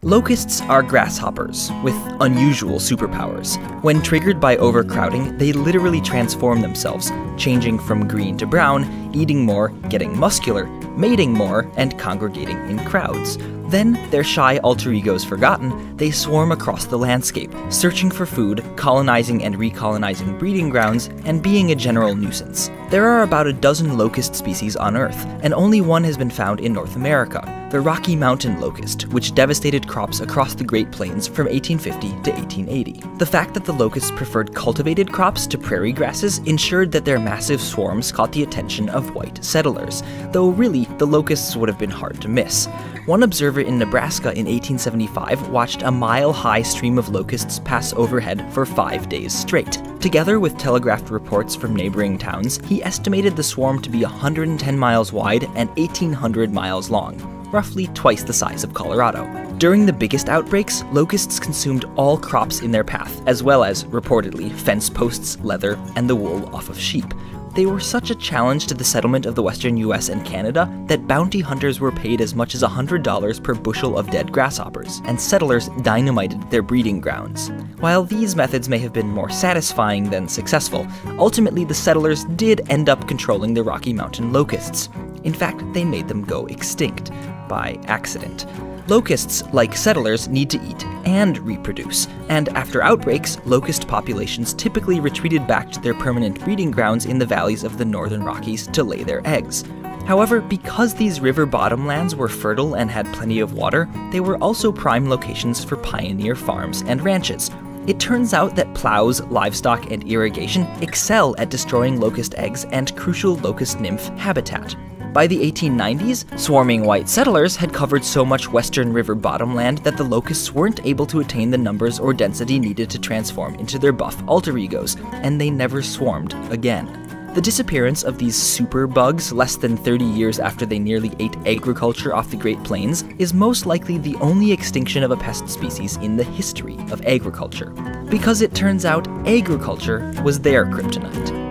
Locusts are grasshoppers with unusual superpowers. When triggered by overcrowding, they literally transform themselves, changing from green to brown, eating more, getting muscular, mating more, and congregating in crowds. Then, their shy alter egos forgotten, they swarm across the landscape, searching for food, colonizing and recolonizing breeding grounds, and being a general nuisance. There are about a dozen locust species on Earth, and only one has been found in North America, the Rocky Mountain locust, which devastated crops across the Great Plains from 1850 to 1880. The fact that the locusts preferred cultivated crops to prairie grasses ensured that their massive swarms caught the attention of white settlers, though really, the locusts would have been hard to miss. One observer in Nebraska in 1875 watched a mile-high stream of locusts pass overhead for 5 days straight. Together with telegraphed reports from neighboring towns, he estimated the swarm to be 110 miles wide and 1,800 miles long, roughly twice the size of Colorado. During the biggest outbreaks, locusts consumed all crops in their path, as well as, reportedly, fence posts, leather, and the wool off of sheep. They were such a challenge to the settlement of the western US and Canada that bounty hunters were paid as much as $100 per bushel of dead grasshoppers, and settlers dynamited their breeding grounds. While these methods may have been more satisfying than successful, ultimately the settlers did end up controlling the Rocky Mountain locusts. In fact, they made them go extinct, by accident. Locusts, like settlers, need to eat and reproduce, and after outbreaks, locust populations typically retreated back to their permanent breeding grounds in the valleys of the northern Rockies to lay their eggs. However, because these river bottomlands were fertile and had plenty of water, they were also prime locations for pioneer farms and ranches. It turns out that plows, livestock, and irrigation excel at destroying locust eggs and crucial locust nymph habitat. By the 1890s, swarming white settlers had covered so much western river bottomland that the locusts weren't able to attain the numbers or density needed to transform into their buff alter egos, and they never swarmed again. The disappearance of these super bugs less than 30 years after they nearly ate agriculture off the Great Plains is most likely the only extinction of a pest species in the history of agriculture, because it turns out agriculture was their kryptonite.